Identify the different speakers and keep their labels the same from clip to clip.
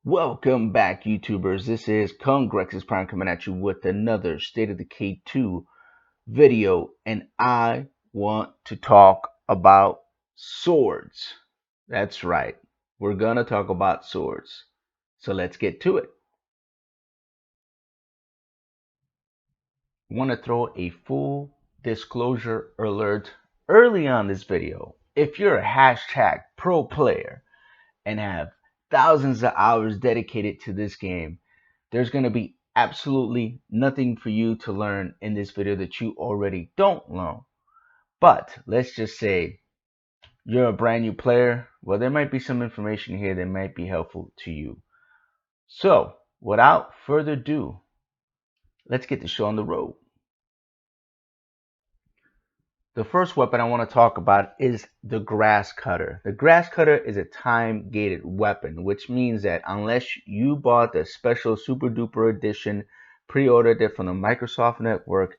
Speaker 1: Welcome back, YouTubers. This is Congrexes Prime coming at you with another State of Decay 2 video, and I want to talk about swords. That's right, we're gonna talk about swords. So let's get to it. I want to throw a full disclosure alert early on this video. If you're a hashtag pro player and have thousands of hours dedicated to this game, there's going to be absolutely nothing for you to learn in this video that you already don't know. But let's just say you're a brand new player. Well, there might be some information here that might be helpful to you. So, without further ado, let's get the show on the road. The first weapon I want to talk about is the grass cutter. The grass cutter is a time gated weapon, which means that unless you bought the special super duper edition, pre-ordered it from the Microsoft network,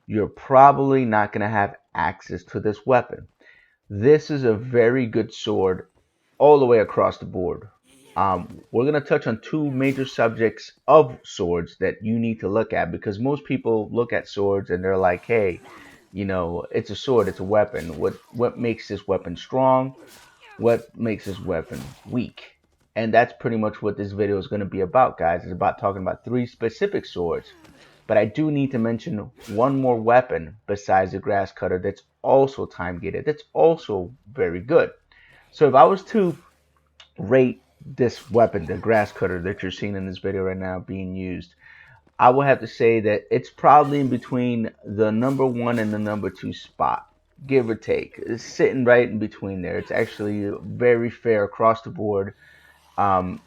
Speaker 1: you're probably not going to have access to this weapon. This is a very good sword all the way across the board. We're going to touch on two major subjects of swords that you need to look at, because most people look at swords and they're like, hey, you know, it's a sword, it's a weapon. What makes this weapon strong? What makes this weapon weak? And that's pretty much what this video is going to be about, guys. It's about talking about three specific swords. But I do need to mention one more weapon besides the grass cutter that's also time gated, that's also very good. So if I was to rate this weapon, the grass cutter that you're seeing in this video right now being used, I would have to say that it's probably in between the number one and the number two spot, give or take. It's sitting right in between there. It's actually very fair across the board.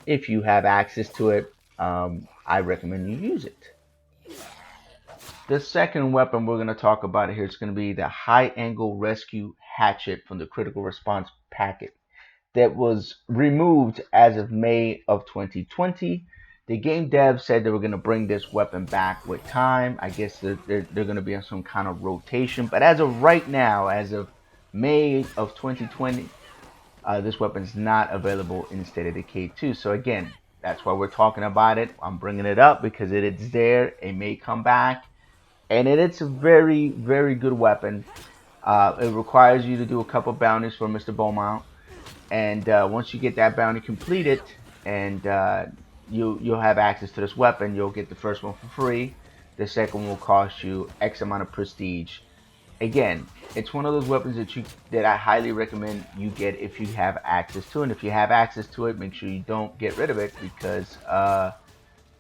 Speaker 1: If you have access to it, I recommend you use it. The second weapon we're going to talk about here is going to be the high angle rescue hatchet from the critical response packet that was removed as of May of 2020. The game dev said they were going to bring this weapon back with time. I guess they're going to be on some kind of rotation. But as of right now, as of May of 2020, this weapon is not available in State of Decay 2. So again, that's why we're talking about it. I'm bringing it up because it is there. It may come back. And it's a very, very good weapon. It requires you to do a couple bounties for Mr. Beaumont. And once you get that bounty completed, and you'll have access to this weapon. You'll get the first one for free. The second one will cost you X amount of prestige. Again, it's one of those weapons that I highly recommend you get if you have access to it. And if you have access to it, make sure you don't get rid of it, because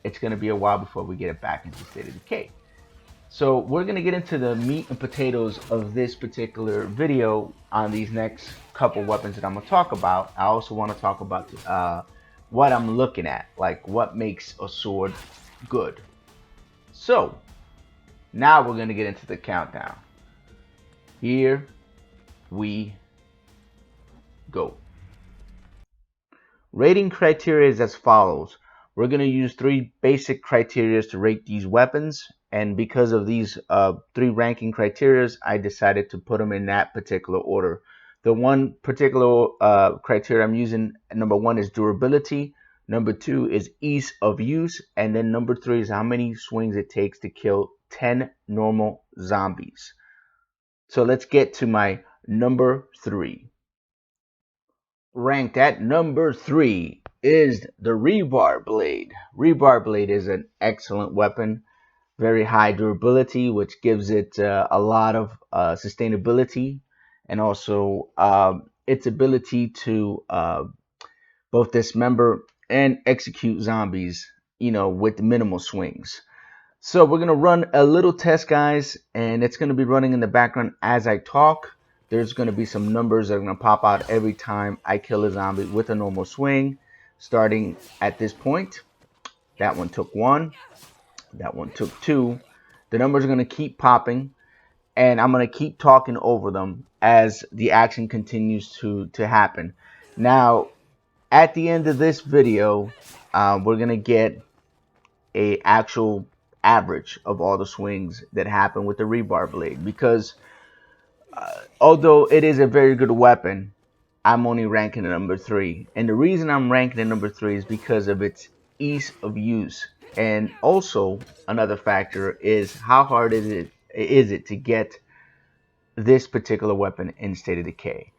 Speaker 1: it's going to be a while before we get it back into State of Decay. So we're going to get into the meat and potatoes of this particular video on these next couple weapons that I'm going to talk about. I also want to talk about what I'm looking at, like what makes a sword good. So now we're going to get into the countdown. Here we go. Rating criteria is as follows. We're going to use three basic criteria to rate these weapons. And because of these three ranking criteria, I decided to put them in that particular order. The one particular criteria I'm using, number one, is durability. Number two is ease of use. And then number three is how many swings it takes to kill 10 normal zombies. So let's get to my number three. Ranked at number three is the Rebar Blade. Rebar Blade is an excellent weapon. Very high durability, which gives it a lot of sustainability, and also its ability to both dismember and execute zombies, you know, with minimal swings. So we're gonna run a little test, guys, and it's gonna be running in the background as I talk. There's gonna be some numbers that are gonna pop out every time I kill a zombie with a normal swing, starting at this point. That one took one. That one took two. The numbers are going to keep popping, and I'm going to keep talking over them as the action continues to happen. Now, at the end of this video, we're going to get a actual average of all the swings that happen with the Rebar Blade, because although it is a very good weapon, I'm only ranking it number 3. And the reason I'm ranking it number 3 is because of its ease of use. And also another factor is how hard is it to get this particular weapon in State of Decay.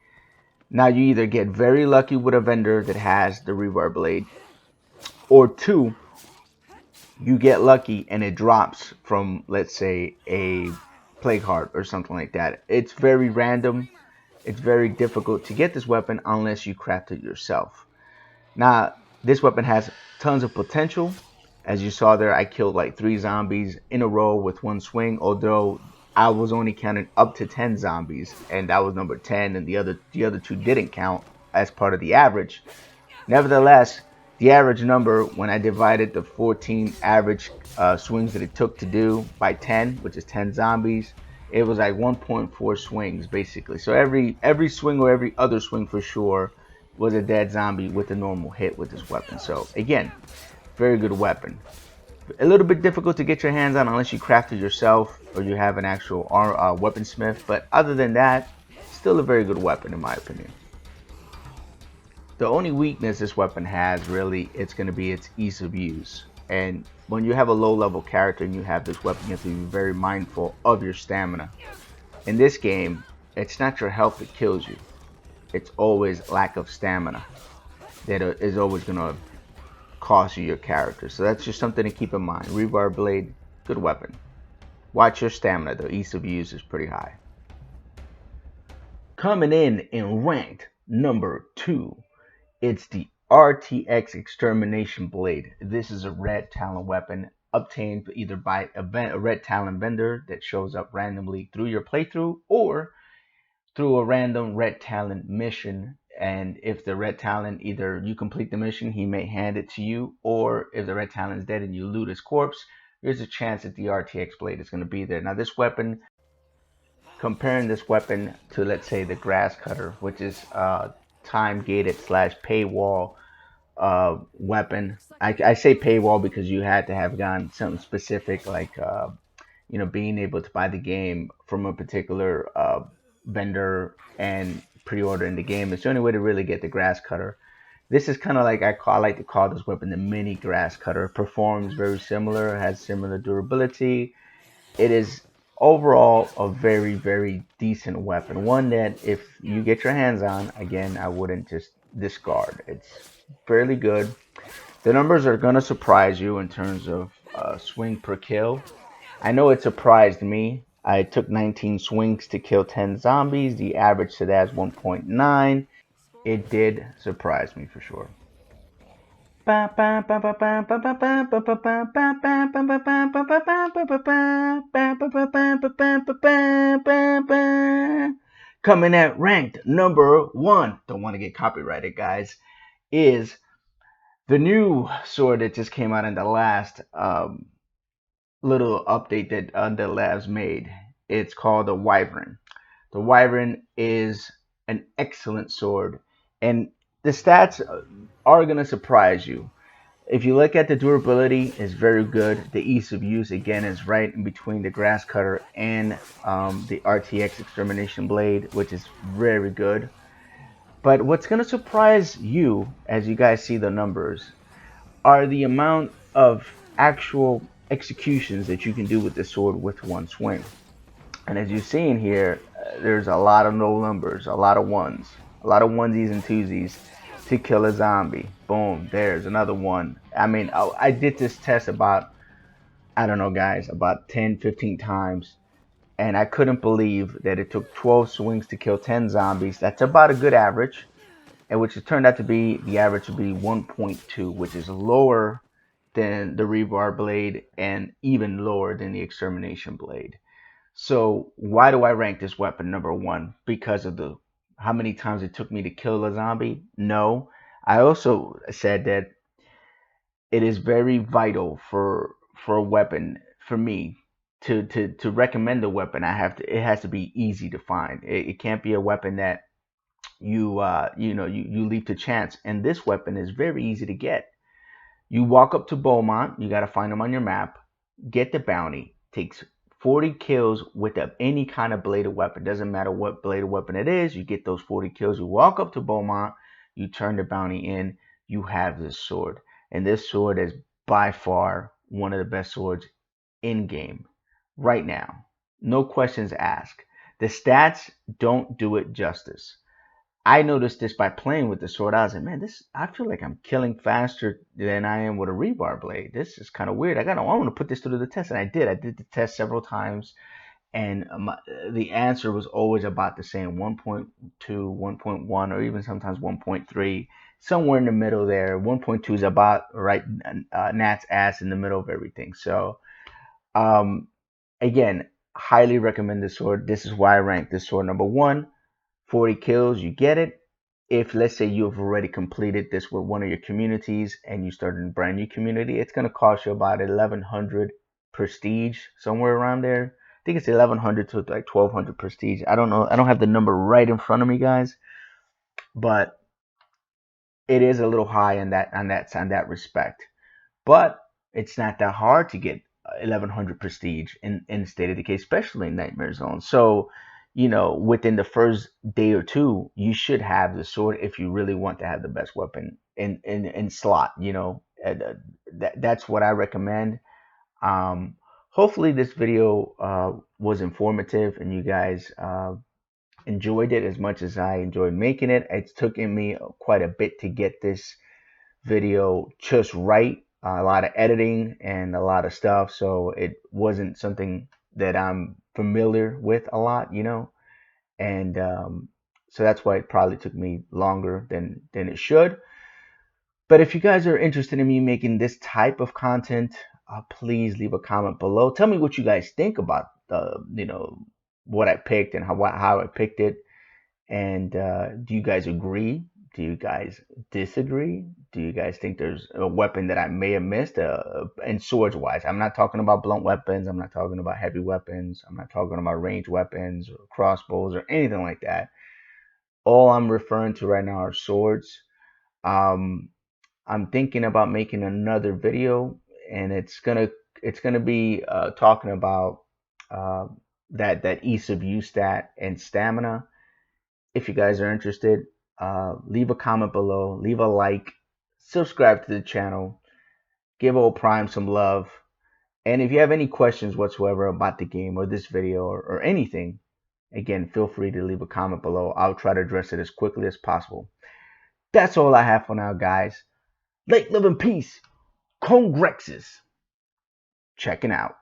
Speaker 1: Now you either get very lucky with a vendor that has the Rebar Blade, or two, you get lucky and it drops from, let's say, a plague heart or something like that. It's very random. It's very difficult to get this weapon unless you craft it yourself. Now, this weapon has tons of potential. As you saw there, I killed like 3 zombies in a row with one swing, although I was only counting up to 10 zombies, and that was number 10, and the other 2 didn't count as part of the average. Nevertheless, the average number, when I divided the 14 average swings that it took to do by 10, which is 10 zombies, it was like 1.4 swings basically. So every swing or every other swing for sure was a dead zombie with a normal hit with this weapon. So again, very good weapon. A little bit difficult to get your hands on unless you craft it yourself or you have an actual weaponsmith. But other than that, still a very good weapon in my opinion. The only weakness this weapon has really, it's going to be its ease of use. And when you have a low level character and you have this weapon, you have to be very mindful of your stamina. In this game, it's not your health that kills you. It's always lack of stamina that is always going to cost you your character. So that's just something to keep in mind. Rebar Blade, good weapon. Watch your stamina. The ease of use is pretty high. Coming in ranked number 2, it's the RTX Extermination Blade. This is a red talent weapon obtained either by a red talent vendor that shows up randomly through your playthrough, or through a random red talent mission. And if the red talent, either you complete the mission, he may hand it to you, or if the red talent is dead and you loot his corpse, there's a chance that the RTX Blade is going to be there. Now this weapon, comparing this weapon to, let's say, the grass cutter, which is time gated slash paywall weapon. I say paywall because you had to have gotten something specific, like being able to buy the game from a particular vendor and pre-order in the game. It's the only way to really get the grass cutter. This is kind of like I like to call this weapon the mini grass cutter. It performs very similar, has similar durability. It is overall a very, very decent weapon. One that if you get your hands on, again, I wouldn't just discard. It's fairly good. The numbers are going to surprise you in terms of swing per kill. I know it surprised me. I took 19 swings to kill 10 zombies. The average to that is 1.9. It did surprise me for sure. Coming at ranked number 1, don't want to get copyrighted, guys, is the new sword that just came out in the last little update that the labs made. It's called the Wyvern. The Wyvern is an excellent sword, and the stats are gonna surprise you. If you look at the durability, it's very good. The ease of use, again, is right in between the grass cutter and the RTX Extermination Blade, which is very good. But what's gonna surprise you as you guys see the numbers are the amount of actual executions that you can do with the sword with one swing. And as you see in here, there's a lot of no numbers, a lot of ones, a lot of onesies and twosies to kill a zombie. Boom, there's another one. I mean, I did this test about, I don't know, guys, about 10, 15 times. And I couldn't believe that it took 12 swings to kill 10 zombies. That's about a good average. And which it turned out to be, the average would be 1.2, which is lower than the Rebar Blade and even lower than the Extermination Blade. So why do I rank this weapon number 1? Because of the how many times it took me to kill a zombie? No. I also said that it is very vital for a weapon for me to recommend a weapon. It has to be easy to find. It can't be a weapon that you leave to chance. And this weapon is very easy to get. You walk up to Beaumont, you got to find them on your map, get the bounty. Takes 40 kills with any kind of bladed weapon. Doesn't matter what bladed weapon it is. You get those 40 kills. You walk up to Beaumont. You turn the bounty in. You have this sword. And this sword is by far one of the best swords in game right now. No questions asked. The stats don't do it justice. I noticed this by playing with the sword. I was like, man, I feel like I'm killing faster than I am with a rebar blade. This is kind of weird. I want to put this through the test, and I did. I did the test several times, and the answer was always about the same: 1.2, 1.1, or even sometimes 1.3, somewhere in the middle there. 1.2 is about right, Nat's ass in the middle of everything. So, um, again, highly recommend this sword. This is why I rank this sword number one. 40 kills, you get it. If, let's say, you've already completed this with one of your communities and you started a brand new community, it's going to cost you about 1100 prestige, somewhere around there. I think it's 1100 to like 1200 prestige. I don't know. I don't have the number right in front of me, guys, but it is a little high on that respect. But it's not that hard to get 1100 prestige in State of Decay, especially in Nightmare Zone. So, within the first day or two, you should have the sword if you really want to have the best weapon in slot. That's what I recommend. Um, Hopefully, this video was informative and you guys enjoyed it as much as I enjoyed making it. It's taken me quite a bit to get this video just right. A lot of editing and a lot of stuff, so it wasn't something that I'm familiar with a lot, and so that's why it probably took me longer than it should. But if you guys are interested in me making this type of content, please leave a comment below. Tell me what you guys think about what I picked and how I picked it. And do you guys agree? Do you guys disagree? Do you guys think there's a weapon that I may have missed? And swords wise, I'm not talking about blunt weapons. I'm not talking about heavy weapons. I'm not talking about ranged weapons or crossbows or anything like that. All I'm referring to right now are swords. Um, I'm thinking about making another video, and it's gonna be talking about uh, that ease of use stat and stamina. If you guys are interested, leave a comment below, leave a like, subscribe to the channel, give Old Prime some love. And if you have any questions whatsoever about the game or this video or anything, again, feel free to leave a comment below. I'll try to address it as quickly as possible. That's all I have for now, guys. Late, live in peace. Congrexes. Checking out.